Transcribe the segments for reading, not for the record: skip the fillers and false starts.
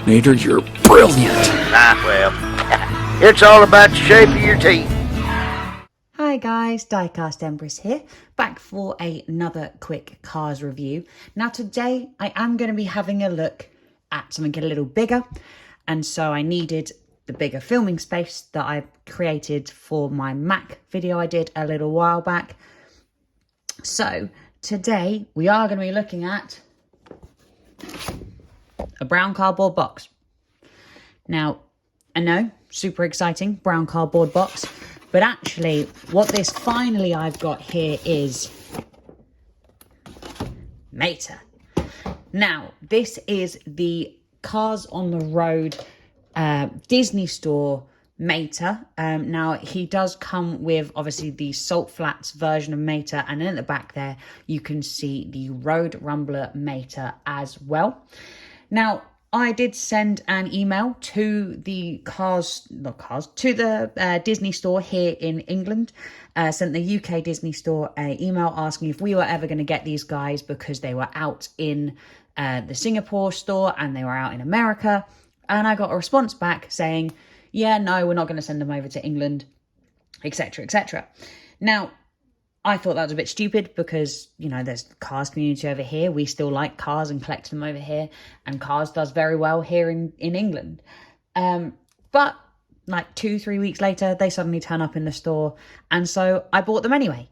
Mater, you're brilliant. Ah, well, it's all about the shape of your teeth. Hi guys, Diecast Empress here, back for another quick Cars review. Now today I am going to be having a look at something a little bigger, and so I needed the bigger filming space that I created for my Mac video I did a little while back. So today we are going to be looking at a brown cardboard box. Now, I know, super exciting, brown cardboard box. But actually, what this finally I've got here is Mater. Now, this is the Cars on the Road Disney Store Mater. Now, he does come with, obviously, the Salt Flats version of Mater. And then at the back there, you can see the Road Rumbler Mater as well. Now, I did send an email to the Disney store here in England. Sent the UK Disney store an email asking if we were ever going to get these guys because they were out in the Singapore store and they were out in America. And I got a response back saying, yeah, no, we're not going to send them over to England, etc., etc. Now, I thought that was a bit stupid because, you know, there's the Cars community over here. We still like Cars and collect them over here. And Cars does very well here in England. But like 2-3 weeks later, they suddenly turn up in the store. And so I bought them anyway.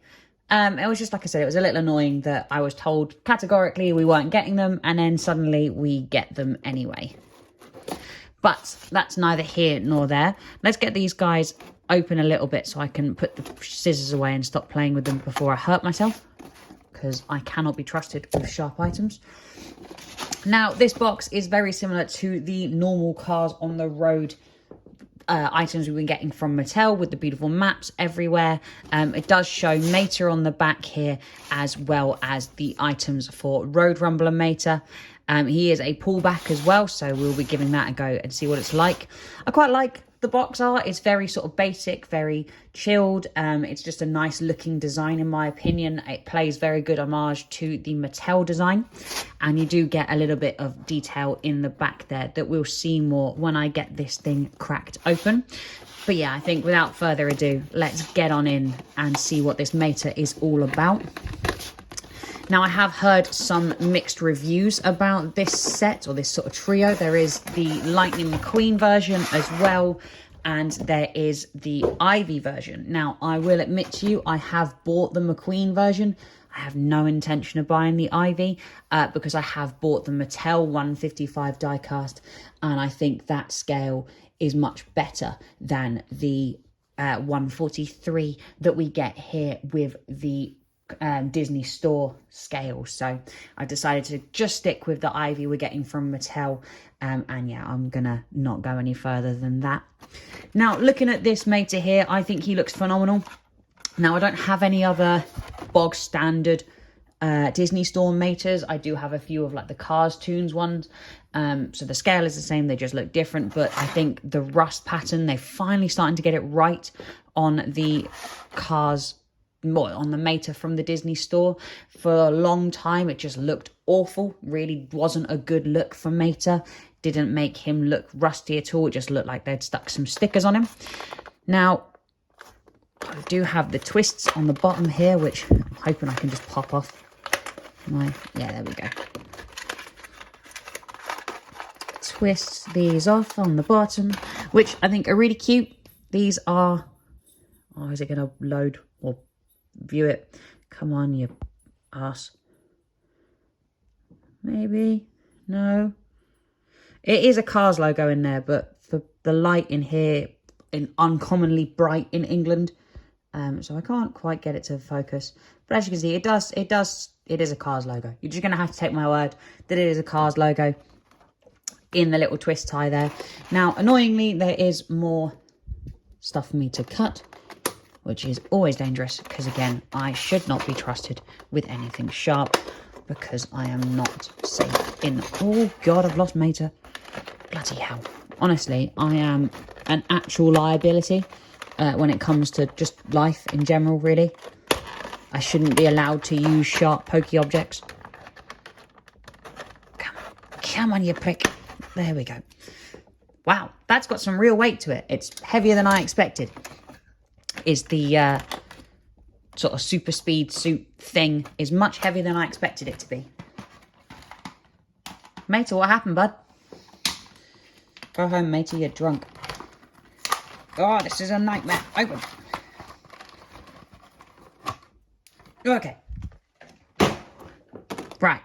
It was just, like I said, it was a little annoying that I was told categorically we weren't getting them. And then suddenly we get them anyway. But that's neither here nor there. Let's get these guys open a little bit so I can put the scissors away and stop playing with them before I hurt myself, because I cannot be trusted with sharp items. Now, this box is very similar to the normal Cars on the Road items we've been getting from Mattel with the beautiful maps everywhere. It does show Mater on the back here, as well as the items for Road Rumbler Mater. He is a pullback as well, so we'll be giving that a go and see what it's like. I quite like the box art. It's very sort of basic, very chilled. It's just a nice looking design in my opinion. It plays very good homage to the Mattel design, and you do get a little bit of detail in the back there that we'll see more when I get this thing cracked open. But yeah, I think without further ado, let's get on in and see what this Mater is all about. Now, I have heard some mixed reviews about this set, or this sort of trio. There is the Lightning McQueen version as well, and there is the Ivy version. Now, I will admit to you, I have bought the McQueen version. I have no intention of buying the Ivy, because I have bought the Mattel 155 diecast, and I think that scale is much better than the 143 that we get here with the Disney store scale. So I decided to just stick with the Ivy we're getting from Mattel, and yeah, I'm gonna not go any further than that. Now, looking at this Mater here, I think he looks phenomenal. Now, I don't have any other bog standard Disney store Maters. I do have a few of like the Cars Toons ones, so the scale is the same, they just look different. But I think the rust pattern, they're finally starting to get it right on the Cars, on the Mater from the Disney store. For a long time it just looked awful, really wasn't a good look for Mater. Didn't make him look rusty at all, it just looked like they'd stuck some stickers on him. Now, I do have the twists on the bottom here, which I'm hoping I can just pop off. Yeah, there we go. Twist these off on the bottom, which I think are really cute. These are, oh, is it going to load or view it? Come on, you ass. Maybe. No. It is a Cars logo in there, but for the light in here, in uncommonly bright in England, so I can't quite get it to focus. But as you can see, it is a Cars logo. You're just going to have to take my word that it is a Cars logo in the little twist tie there. Now, annoyingly, there is more stuff for me to cut, which is always dangerous because, again, I should not be trusted with anything sharp because I am not safe in... Oh, God, I've lost Mater. Bloody hell. Honestly, I am an actual liability when it comes to just life in general, really. I shouldn't be allowed to use sharp, pokey objects. Come on, you prick. There we go. Wow, that's got some real weight to it. It's heavier than I expected. Is the sort of super speed suit thing is much heavier than I expected it to be. Mater, what happened, bud? Go home, matey, you're drunk. Oh, this is a nightmare. Open. Okay. Right.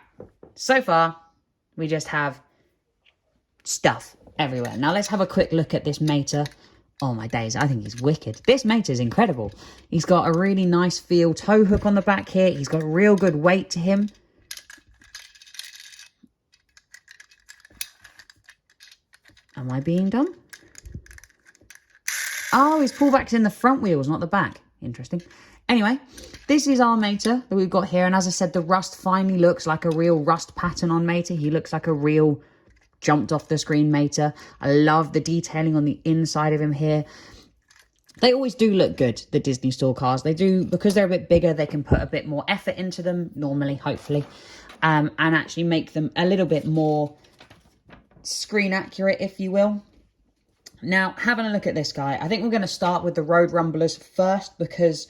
So far, we just have stuff everywhere. Now let's have a quick look at this mater. Oh my days, I think he's wicked. This mater is incredible. He's got a really nice feel tow hook on the back here. He's got real good weight to him. Am I being dumb? Oh, his pullback's in the front wheels, not the back. Interesting. Anyway, this is our mater that we've got here. And as I said, the rust finally looks like a real rust pattern on mater. He looks like a real jumped off the screen mater. I love the detailing on the inside of him here. They always do look good, the Disney Store cars. They do, because they're a bit bigger, they can put a bit more effort into them, normally, hopefully, and actually make them a little bit more screen accurate, if you will. Now, having a look at this guy, I think we're going to start with the Road Rumblers first, because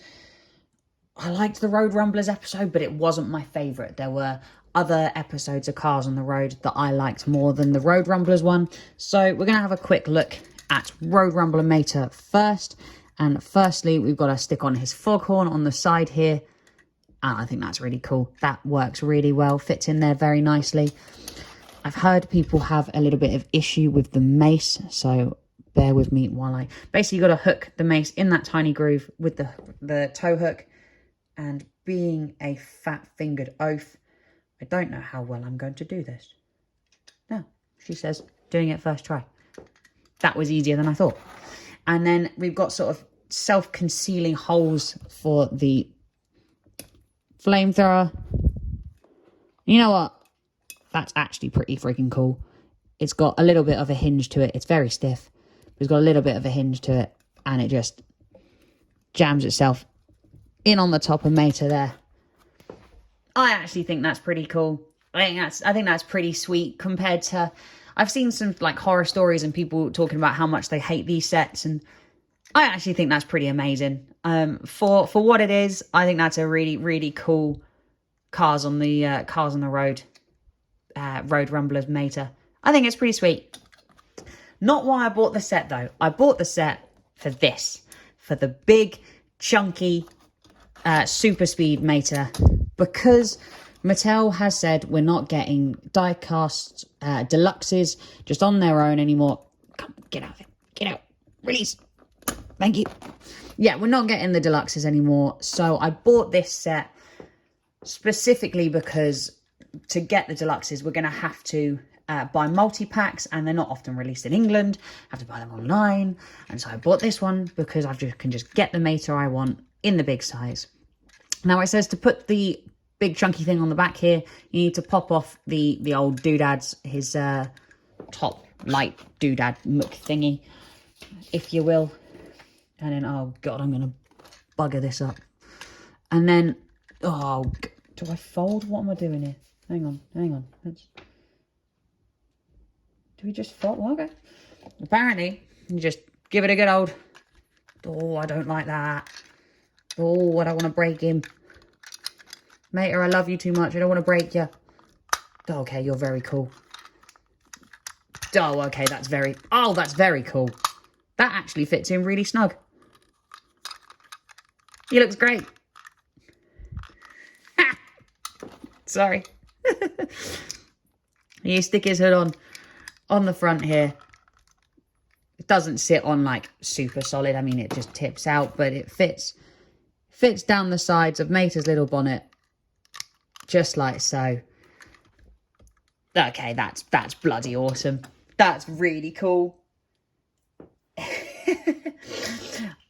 I liked the Road Rumblers episode, but it wasn't my favourite. There were other episodes of Cars on the Road that I liked more than the Road Rumblers one. So we're going to have a quick look at Road Rumbler Mater first. And firstly, we've got to stick on his foghorn on the side here. And I think that's really cool. That works really well, fits in there very nicely. I've heard people have a little bit of issue with the mace, so bear with me while I... Basically, you've got to hook the mace in that tiny groove with the tow hook. And being a fat-fingered oaf, I don't know how well I'm going to do this. No, she says, doing it first try. That was easier than I thought. And then we've got sort of self-concealing holes for the flamethrower. You know what? That's actually pretty freaking cool. It's got a little bit of a hinge to it. It's very stiff. But it's got a little bit of a hinge to it. And it just jams itself in on the top of Mater there. I actually think that's pretty cool. I think that's pretty sweet compared to... I've seen some like horror stories and people talking about how much they hate these sets, and I actually think that's pretty amazing. For what it is, I think that's a really, really cool Cars on the Road Road Rumblers Mater. I think it's pretty sweet. Not why I bought the set though. I bought the set for this, for the big, chunky, super speed Mater, because Mattel has said we're not getting die-cast deluxes just on their own anymore. Come, get out of it. Get out. Release. Thank you. Yeah, we're not getting the deluxes anymore. So I bought this set specifically because to get the deluxes, we're going to have to buy multi-packs, and they're not often released in England. I have to buy them online. And so I bought this one because I can just get the Mater I want in the big size. Now it says to put the big chunky thing on the back here, you need to pop off the old doodads, his top light doodad muck thingy, if you will. And then, oh god, I'm gonna bugger this up. And then, oh, do I fold? What am I doing here? Hang on. Do we just fold? Well, okay. Apparently, you just give it a good old, oh, I don't like that. Oh, I don't want to break him. Mater, I love you too much. I don't want to break you. Oh, okay, you're very cool. Oh, okay, that's very cool. That actually fits in really snug. He looks great. Ha! Sorry. You stick his hood on the front here. It doesn't sit on like super solid. I mean, it just tips out, but it fits down the sides of Mater's little bonnet. Just like so. Okay, that's bloody awesome. That's really cool.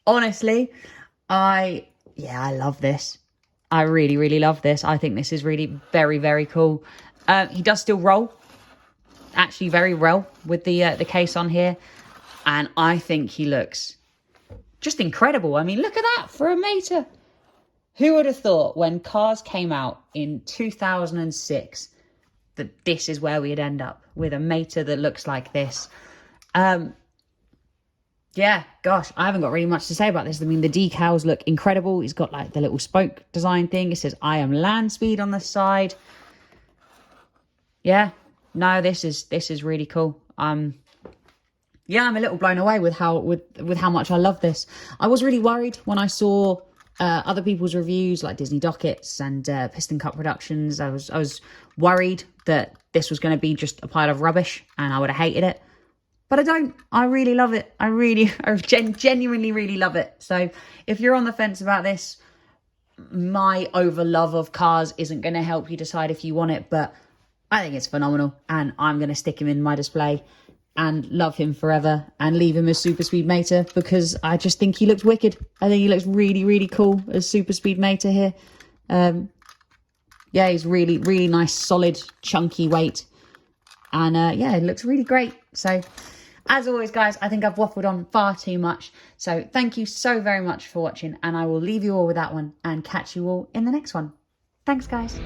Honestly, I love this. I really, really love this. I think this is really very, very cool. He does still roll. Actually very well with the case on here. And I think he looks just incredible. I mean, look at that for a Mater. Who would have thought when Cars came out in 2006 that this is where we'd end up, with a Mater that looks like this. Yeah, gosh, I haven't got really much to say about this. I mean, the decals look incredible. He's got like the little spoke design thing. It says I am land speed on the side. Yeah, no, this is really cool. Yeah, I'm a little blown away with how much I love this. I was really worried when I saw other people's reviews, like Disney Dockets and Piston Cup Productions. I was worried that this was going to be just a pile of rubbish and I would have hated it. But I don't. I really love it. I genuinely really love it. So if you're on the fence about this, my over love of cars isn't going to help you decide if you want it. But I think it's phenomenal. And I'm going to stick him in my display and love him forever and leave him as Super Speed Mater, because I just think he looks wicked. I think he looks really, really cool as Super Speed Mater here. Yeah, he's really, really nice, solid, chunky weight. And yeah, it looks really great. So as always, guys, I think I've waffled on far too much. So thank you so very much for watching, and I will leave you all with that one and catch you all in the next one. Thanks, guys.